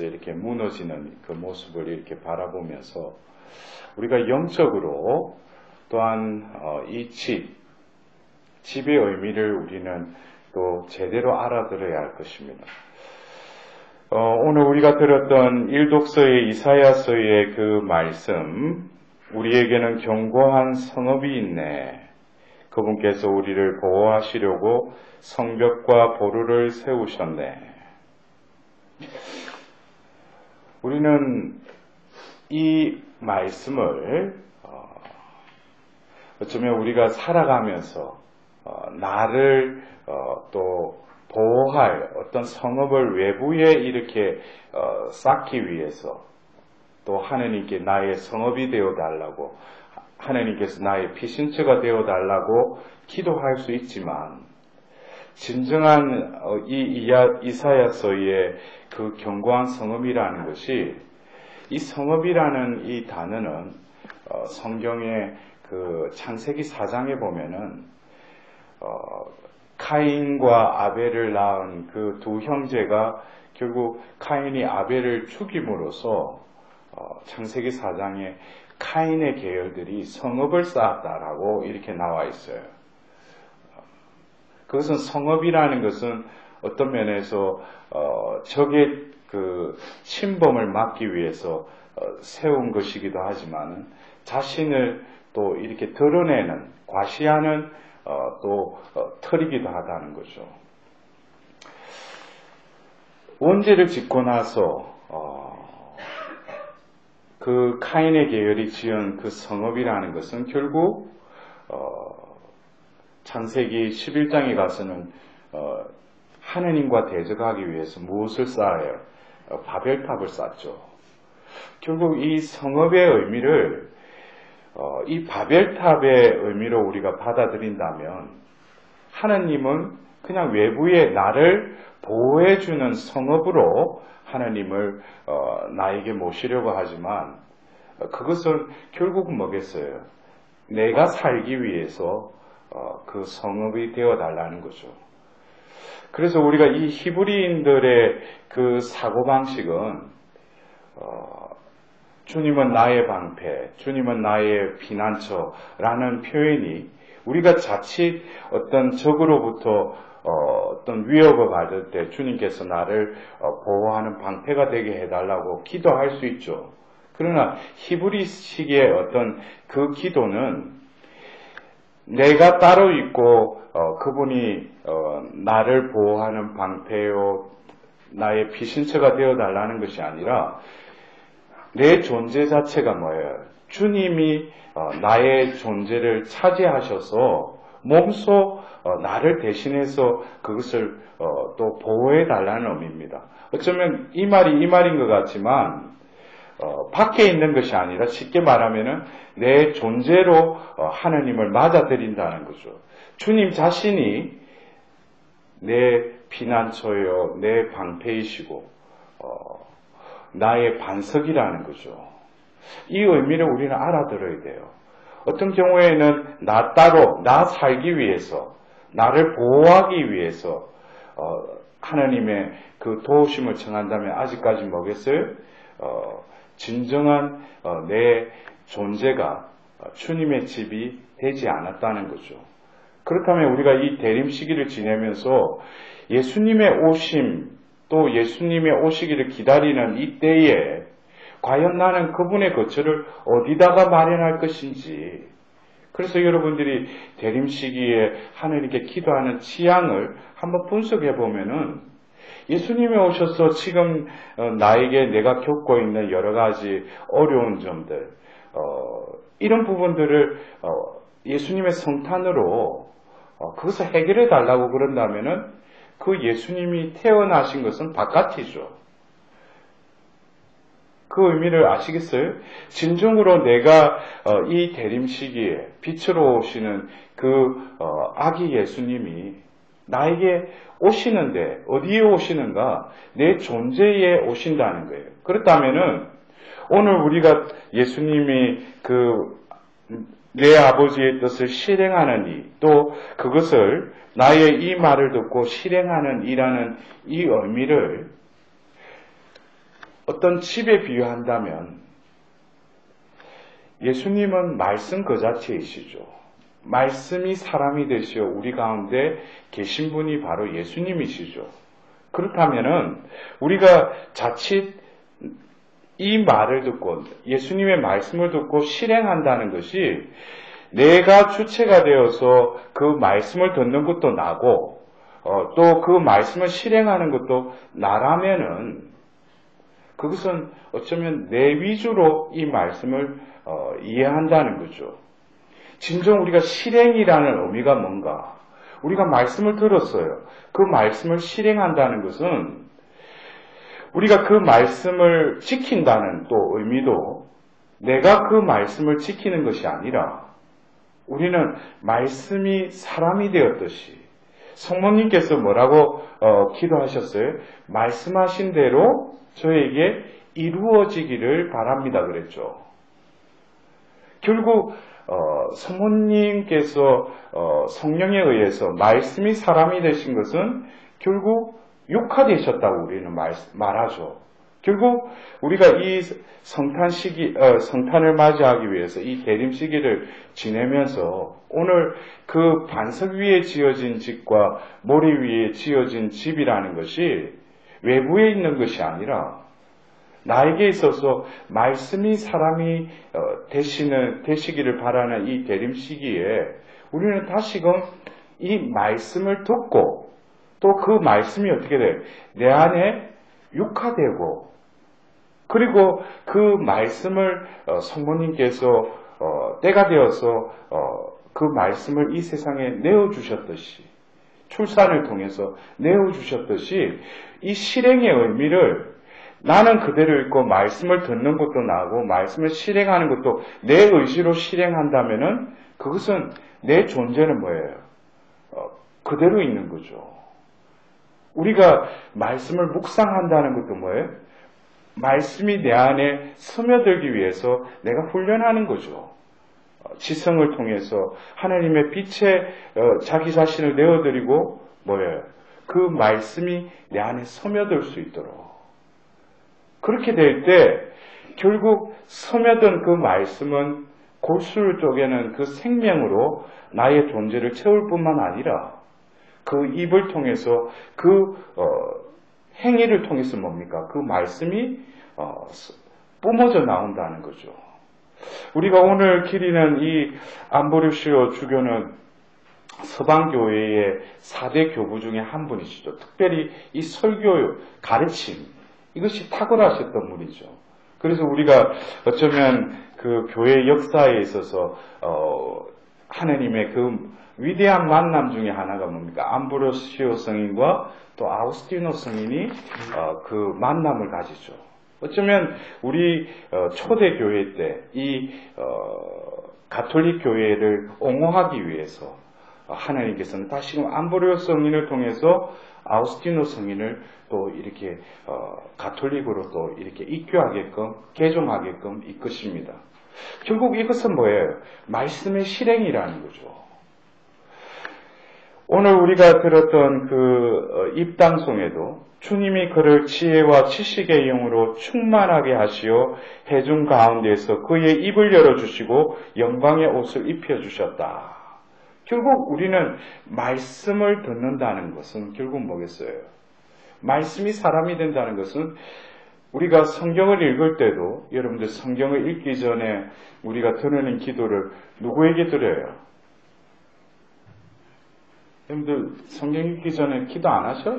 이렇게 무너지는 그 모습을 이렇게 바라보면서 우리가 영적으로 또한 이 집의 의미를 우리는 또 제대로 알아들어야 할 것입니다. 오늘 우리가 들었던 일독서의 이사야서의 그 말씀, 우리에게는 견고한 성읍이 있네. 그분께서 우리를 보호하시려고 성벽과 보루를 세우셨네. 우리는 이 말씀을 어쩌면 우리가 살아가면서 나를 또 보호할 어떤 성읍을 외부에 이렇게 쌓기 위해서 또 하나님께 나의 성읍이 되어달라고, 하나님께서 나의 피신처가 되어달라고 기도할 수 있지만, 진정한 이 이사야서의 그 견고한 성읍이라는 것이, 이 성읍이라는 이 단어는 성경의 그 창세기 4장에 보면은 카인과 아벨을 낳은 그 두 형제가 결국 카인이 아벨을 죽임으로써 창세기 4장에 카인의 계열들이 성읍을 쌓았다라고 이렇게 나와 있어요. 그것은 성읍이라는 것은 어떤 면에서 적의 그 침범을 막기 위해서 세운 것이기도 하지만 자신을 또 이렇게 드러내는, 과시하는 또 털이기도 하다는 거죠. 원죄를 짓고 나서 그 카인의 계열이 지은 그 성읍이라는 것은 결국 창세기 11장에 가서는 하느님과 대적하기 위해서 무엇을 쌓아요? 바벨탑을 쌓죠. 결국 이 성읍의 의미를 이 바벨탑의 의미로 우리가 받아들인다면 하나님은 그냥 외부에 나를 보호해주는 성읍으로 하나님을 나에게 모시려고 하지만 그것은 결국은 뭐겠어요? 내가 살기 위해서 그 성읍이 되어달라는 거죠. 그래서 우리가 이 히브리인들의 그 사고방식은 주님은 나의 방패, 주님은 나의 피난처라는 표현이 우리가 자칫 어떤 적으로부터 어떤 위협을 받을 때 주님께서 나를 보호하는 방패가 되게 해달라고 기도할 수 있죠. 그러나 히브리식의 어떤 그 기도는 내가 따로 있고 그분이 나를 보호하는 방패요, 나의 피신처가 되어달라는 것이 아니라 내 존재 자체가 뭐예요? 주님이 나의 존재를 차지하셔서 몸소 나를 대신해서 그것을 또 보호해 달라는 의미입니다. 어쩌면 이 말이 이 말인 것 같지만 밖에 있는 것이 아니라 쉽게 말하면은 내 존재로 하나님을 맞아들인다는 거죠. 주님 자신이 내 피난처요, 내 방패이시고 나의 반석이라는 거죠. 이 의미를 우리는 알아들어야 돼요. 어떤 경우에는 나 따로, 나 살기 위해서, 나를 보호하기 위해서 하나님의 그 도우심을 청한다면 아직까지 뭐겠어요? 진정한 내 존재가 주님의 집이 되지 않았다는 거죠. 그렇다면 우리가 이 대림 시기를 지내면서 예수님의 오심, 또 예수님의 오시기를 기다리는 이 때에 과연 나는 그분의 거처를 어디다가 마련할 것인지, 그래서 여러분들이 대림 시기에 하나님께 기도하는 취향을 한번 분석해 보면은 예수님이 오셔서 지금 나에게 내가 겪고 있는 여러 가지 어려운 점들, 이런 부분들을 예수님의 성탄으로 그것을 해결해 달라고 그런다면은 그 예수님이 태어나신 것은 바깥이죠. 그 의미를 아시겠어요? 진정으로 내가 이 대림 시기에 빛으로 오시는 그 아기 예수님이 나에게 오시는데 어디에 오시는가? 내 존재에 오신다는 거예요. 그렇다면은 오늘 우리가 예수님이 내 아버지의 뜻을 실행하는 이, 또 그것을 나의 이 말을 듣고 실행하는 이라는 이 의미를 어떤 집에 비유한다면 예수님은 말씀 그 자체이시죠. 말씀이 사람이 되시어 우리 가운데 계신 분이 바로 예수님이시죠. 그렇다면은 우리가 자칫 이 말을 듣고 예수님의 말씀을 듣고 실행한다는 것이 내가 주체가 되어서 그 말씀을 듣는 것도 나고 또 그 말씀을 실행하는 것도 나라면은 그것은 어쩌면 내 위주로 이 말씀을 이해한다는 거죠. 진정 우리가 실행이라는 의미가 뭔가? 우리가 말씀을 들었어요. 그 말씀을 실행한다는 것은 우리가 그 말씀을 지킨다는 또 의미도 내가 그 말씀을 지키는 것이 아니라 우리는 말씀이 사람이 되었듯이 성모님께서 뭐라고 기도하셨어요? 말씀하신 대로 저에게 이루어지기를 바랍니다 그랬죠. 결국 성모님께서 성령에 의해서 말씀이 사람이 되신 것은 결국 육화되셨다고 우리는 말하죠. 결국 우리가 이 성탄을 맞이하기 위해서 이 대림 시기를 지내면서 오늘 그 반석 위에 지어진 집과 모래 위에 지어진 집이라는 것이 외부에 있는 것이 아니라 나에게 있어서 말씀이 사람이 되시기를 바라는 이 대림 시기에 우리는 다시금 이 말씀을 듣고 또 그 말씀이 어떻게 돼요? 내 안에 육화되고 그리고 그 말씀을 성모님께서 때가 되어서 그 말씀을 이 세상에 내어주셨듯이 출산을 통해서 내어주셨듯이 이 실행의 의미를 나는 그대로 읽고 말씀을 듣는 것도 나고 말씀을 실행하는 것도 내 의지로 실행한다면은 그것은 내 존재는 뭐예요? 그대로 있는 거죠. 우리가 말씀을 묵상한다는 것도 뭐예요? 말씀이 내 안에 스며들기 위해서 내가 훈련하는 거죠. 지성을 통해서 하나님의 빛에 자기 자신을 내어드리고 뭐예요? 그 말씀이 내 안에 스며들 수 있도록. 그렇게 될 때 결국 스며든 그 말씀은 골수를 쪼개는 그 생명으로 나의 존재를 채울 뿐만 아니라 그 입을 통해서 그 행위를 통해서 뭡니까? 그 말씀이 뿜어져 나온다는 거죠. 우리가 오늘 기리는 이 암브로시오 주교는 서방교회의 4대 교부 중에 한 분이시죠. 특별히 이 설교 가르침 이것이 탁월하셨던 분이죠. 그래서 우리가 어쩌면 그 교회 역사에 있어서 하나님의 그 위대한 만남 중에 하나가 뭡니까? 암브로시오 성인과 또 아우스티노 성인이 그 만남을 가지죠. 어쩌면 우리 초대 교회 때 이 가톨릭 교회를 옹호하기 위해서 하나님께서는 다시금 암브로시오 성인을 통해서 아우스티노 성인을 또 이렇게 가톨릭으로 또 이렇게 입교하게끔 개종하게끔 이끄십니다. 결국 이것은 뭐예요? 말씀의 실행이라는 거죠. 오늘 우리가 들었던 그 입당송에도 주님이 그를 지혜와 지식의 영으로 충만하게 하시어 회중 가운데에서 그의 입을 열어주시고 영광의 옷을 입혀주셨다. 결국 우리는 말씀을 듣는다는 것은 결국 뭐겠어요? 말씀이 사람이 된다는 것은 우리가 성경을 읽을 때도 여러분들 성경을 읽기 전에 우리가 드리는 기도를 누구에게 드려요? 여러분들 성경 읽기 전에 기도 안 하셔?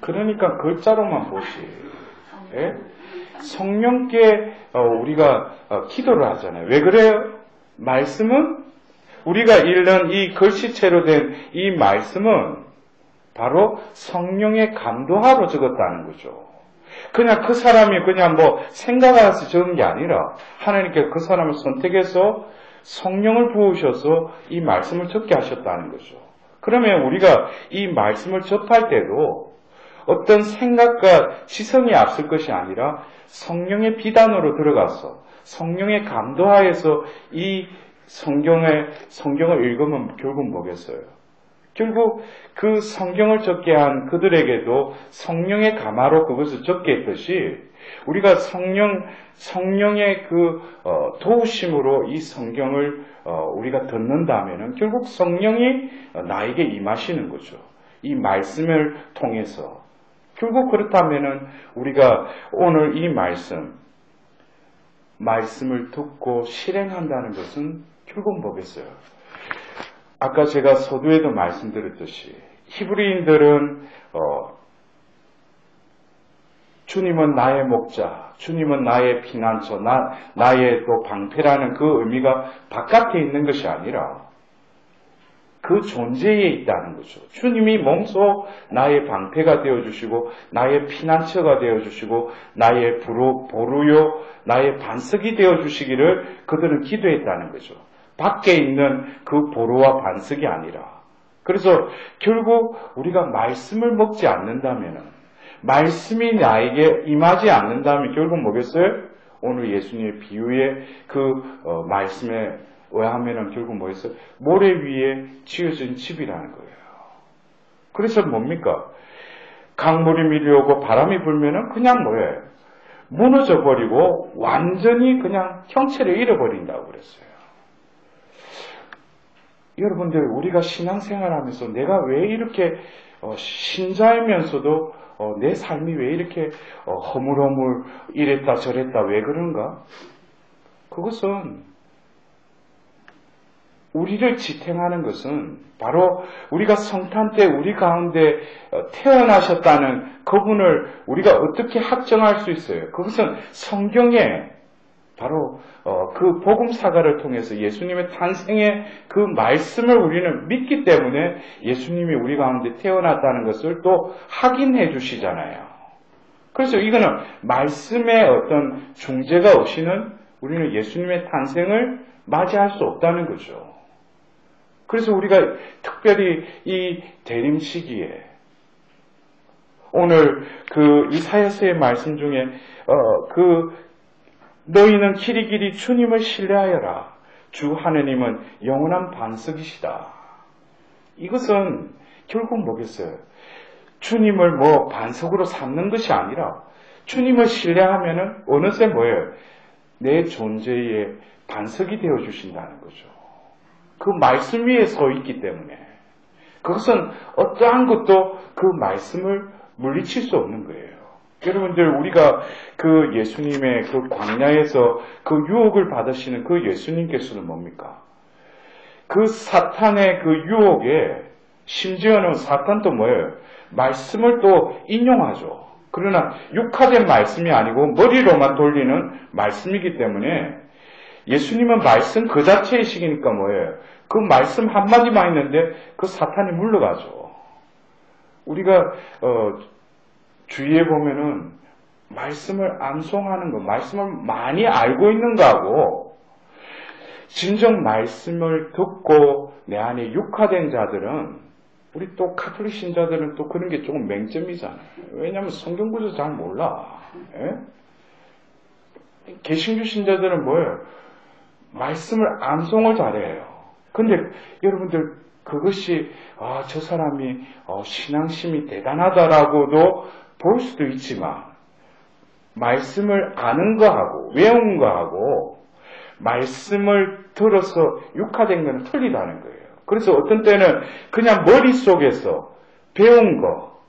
그러니까 글자로만 보시. 예? 성령께 우리가 기도를 하잖아요. 왜 그래요? 말씀은 우리가 읽는 이 글씨체로 된 이 말씀은 바로 성령의 감동하로 적었다는 거죠. 그냥 그 사람이 그냥 뭐 생각해서 적은 게 아니라 하나님께 그 사람을 선택해서 성령을 부으셔서 이 말씀을 적게 하셨다는 거죠. 그러면 우리가 이 말씀을 접할 때도 어떤 생각과 지성이 앞설 것이 아니라 성령의 비단으로 들어가서 성령의 감도하에서 이 성경을 읽으면 결국 뭐겠어요? 결국 그 성경을 적게 한 그들에게도 성령의 가마로 그것을 적게 했듯이 우리가 성령의 그 도우심으로 이 성경을 우리가 듣는다면은 결국 성령이 나에게 임하시는 거죠. 이 말씀을 통해서. 결국 그렇다면은 우리가 오늘 이 말씀을 듣고 실행한다는 것은 결국 뭐겠어요? 아까 제가 서두에도 말씀드렸듯이 히브리인들은 주님은 나의 목자, 주님은 나의 피난처, 나의 또 방패라는 그 의미가 바깥에 있는 것이 아니라 그 존재에 있다는 거죠. 주님이 몸소 나의 방패가 되어주시고 나의 피난처가 되어주시고 나의 보루요, 나의 반석이 되어주시기를 그들은 기도했다는 거죠. 밖에 있는 그 보루와 반석이 아니라. 그래서 결국 우리가 말씀을 먹지 않는다면, 말씀이 나에게 임하지 않는다면 결국 뭐겠어요? 오늘 예수님의 비유의 그 말씀에 의하면은 결국 뭐겠어요? 모래 위에 지어진 집이라는 거예요. 그래서 뭡니까? 강물이 밀려오고 바람이 불면은 그냥 뭐예요? 무너져 버리고 완전히 그냥 형체를 잃어버린다고 그랬어요. 여러분들, 우리가 신앙생활하면서 내가 왜 이렇게 신자이면서도 내 삶이 왜 이렇게 허물허물 이랬다 저랬다 왜 그런가? 그것은 우리를 지탱하는 것은 바로 우리가 성탄 때 우리 가운데 태어나셨다는 그분을 우리가 어떻게 확정할 수 있어요? 그것은 성경에 바로 그 복음사가를 통해서 예수님의 탄생의 그 말씀을 우리는 믿기 때문에 예수님이 우리 가운데 태어났다는 것을 또 확인해 주시잖아요. 그래서 이거는 말씀의 어떤 중재가 없이는 우리는 예수님의 탄생을 맞이할 수 없다는 거죠. 그래서 우리가 특별히 이 대림 시기에 오늘 그 이사야서의 말씀 중에 너희는 길이길이 주님을 신뢰하여라. 주 하느님은 영원한 반석이시다. 이것은 결국 뭐겠어요? 주님을 반석으로 삼는 것이 아니라 주님을 신뢰하면은 어느새 뭐예요? 내 존재의 반석이 되어 주신다는 거죠. 그 말씀 위에 서 있기 때문에 그것은 어떠한 것도 그 말씀을 물리칠 수 없는 거예요. 여러분들, 우리가 그 예수님의 그 광야에서 그 유혹을 받으시는 그 예수님께서는 뭡니까? 그 사탄의 그 유혹에 심지어는 사탄도 뭐예요? 말씀을 또 인용하죠. 그러나 육화된 말씀이 아니고 머리로만 돌리는 말씀이기 때문에 예수님은 말씀 그 자체이시니까 뭐예요? 그 말씀 한마디만 있는데 그 사탄이 물러가죠. 우리가 주위에 보면은 말씀을 암송하는 거, 말씀을 많이 알고 있는 거하고 진정 말씀을 듣고 내 안에 육화된 자들은, 우리 또 카톨릭 신자들은 또 그런 게 조금 맹점이잖아요. 왜냐하면 성경 구조 잘 몰라. 개신교 신자들은 뭐예요? 말씀을 암송을 잘해요. 근데 여러분들, 그것이 저 사람이 신앙심이 대단하다라고도 볼 수도 있지만 말씀을 아는 거하고 외운 거하고 말씀을 들어서 육화된 거는 틀리다는 거예요. 그래서 어떤 때는 그냥 머릿속에서 배운 거,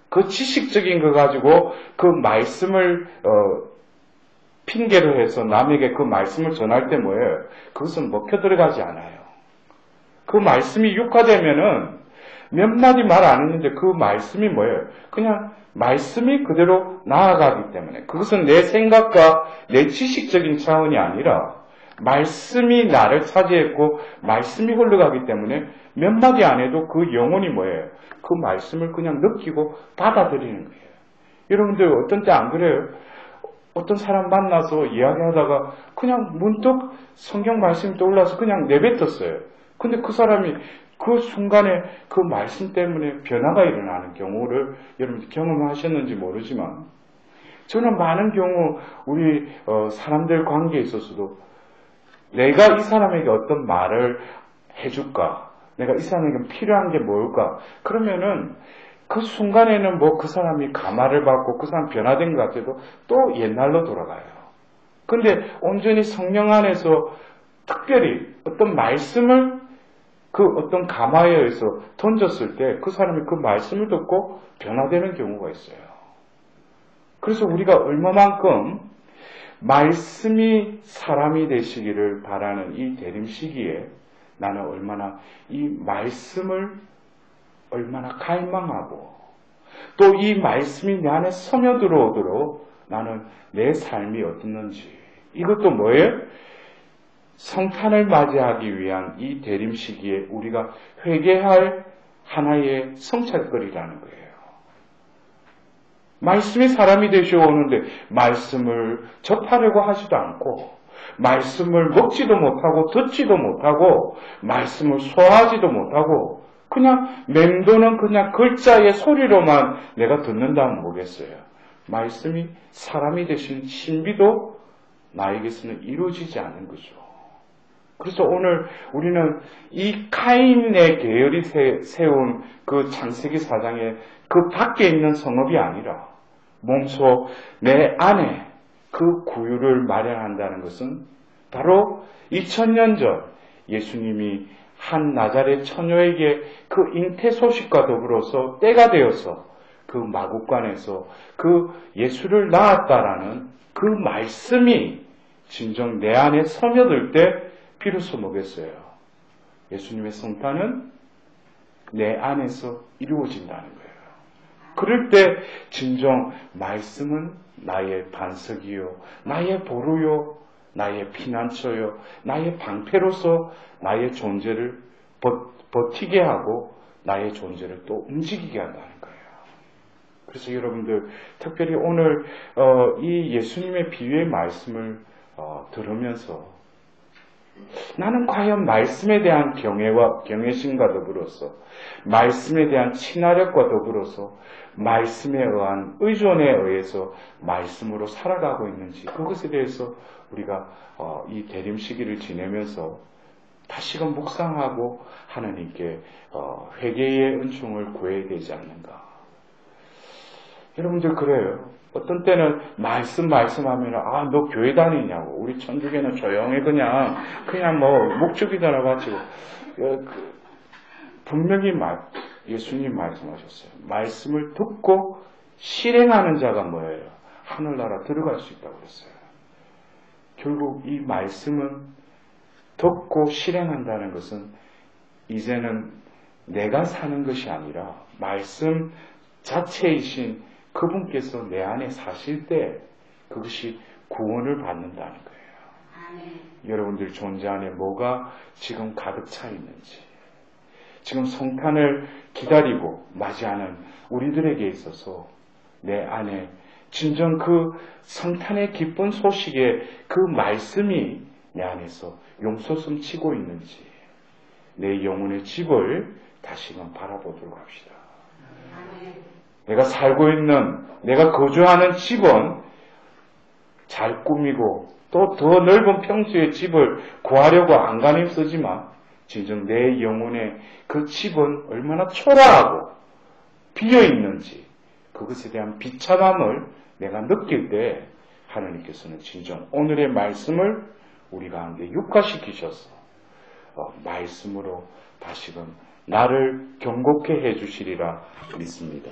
그 지식적인 거 가지고 그 말씀을 핑계로 해서 남에게 그 말씀을 전할 때 뭐예요? 그것은 먹혀 들어가지 않아요. 그 말씀이 육화되면은 몇 마디 말 안 했는데 그 말씀이 뭐예요? 그냥 말씀이 그대로 나아가기 때문에, 그것은 내 생각과 내 지식적인 차원이 아니라 말씀이 나를 차지했고 말씀이 흘러가기 때문에 몇 마디 안 해도 그 영혼이 뭐예요? 그 말씀을 그냥 느끼고 받아들이는 거예요. 여러분들 어떤 때 안 그래요? 어떤 사람 만나서 이야기하다가 그냥 문득 성경 말씀이 떠올라서 그냥 내뱉었어요. 근데 그 사람이 그 순간에 그 말씀 때문에 변화가 일어나는 경우를 여러분 경험하셨는지 모르지만, 저는 많은 경우 우리 사람들 관계에 있어서도 내가 이 사람에게 어떤 말을 해줄까, 내가 이 사람에게 필요한 게 뭘까? 그러면은 그 순간에는 뭐 그 사람이 감화를 받고 그 사람 변화된 것 같아도 또 옛날로 돌아가요. 근데 온전히 성령 안에서 특별히 어떤 말씀을 그 어떤 감화에 의해서 던졌을 때 그 사람이 그 말씀을 듣고 변화되는 경우가 있어요. 그래서 우리가 얼마만큼 말씀이 사람이 되시기를 바라는 이 대림 시기에 나는 얼마나 이 말씀을 얼마나 갈망하고 또 이 말씀이 내 안에 스며들어오도록 나는 내 삶이 어떻는지, 이것도 뭐예요? 성탄을 맞이하기 위한 이 대림 시기에 우리가 회개할 하나의 성찰거리라는 거예요. 말씀이 사람이 되시어 오는데 말씀을 접하려고 하지도 않고 말씀을 먹지도 못하고 듣지도 못하고 말씀을 소화하지도 못하고 그냥 맹도는 그냥 글자의 소리로만 내가 듣는다면 뭐겠어요? 말씀이 사람이 되신 신비도 나에게서는 이루어지지 않는 거죠. 그래서 오늘 우리는 이 카인의 계열이 세운 그 창세기 4장의 그 밖에 있는 성읍이 아니라 몸소 내 안에 그 구유를 마련한다는 것은 바로 2000년 전 예수님이 한 나자렛 처녀에게 그 잉태 소식과 더불어서 때가 되어서 그 마국간에서 그 예수를 낳았다라는 그 말씀이 진정 내 안에 스며들 때 비로소 뭐겠어요? 예수님의 성탄은 내 안에서 이루어진다는 거예요. 그럴 때 진정 말씀은 나의 반석이요, 나의 보루요, 나의 피난처요, 나의 방패로서 나의 존재를 버티게 하고 나의 존재를 또 움직이게 한다는 거예요. 그래서 여러분들 특별히 오늘 이 예수님의 비유의 말씀을 들으면서 나는 과연 말씀에 대한 경외심과 더불어서 말씀에 대한 친화력과 더불어서 말씀에 의한 의존에 의해서 말씀으로 살아가고 있는지, 그것에 대해서 우리가 이 대림 시기를 지내면서 다시금 묵상하고 하나님께 회개의 은총을 구해야 되지 않는가. 여러분들 그래요. 어떤 때는 말씀하면 너 교회 다니냐고, 우리 천주교는 조용히 그냥 뭐 목축이잖아 가지고. 분명히 예수님 말씀하셨어요. 말씀을 듣고 실행하는 자가 뭐예요? 하늘나라 들어갈 수 있다고 그랬어요. 결국 이 말씀은 듣고 실행한다는 것은 이제는 내가 사는 것이 아니라 말씀 자체이신 그분께서 내 안에 사실 때 그것이 구원을 받는다는 거예요. 여러분들 존재 안에 뭐가 지금 가득 차 있는지, 지금 성탄을 기다리고 맞이하는 우리들에게 있어서 내 안에 진정 그 성탄의 기쁜 소식의 그 말씀이 내 안에서 용솟음 치고 있는지 내 영혼의 집을 다시금 바라보도록 합시다. 내가 살고 있는, 내가 거주하는 집은 잘 꾸미고 또 더 넓은 평수의 집을 구하려고 안간힘 쓰지만 진정 내 영혼의 그 집은 얼마나 초라하고 비어있는지 그것에 대한 비참함을 내가 느낄 때 하나님께서는 진정 오늘의 말씀을 우리 가운데 육화시키셔서 말씀으로 다시금 나를 경고케 해주시리라 믿습니다.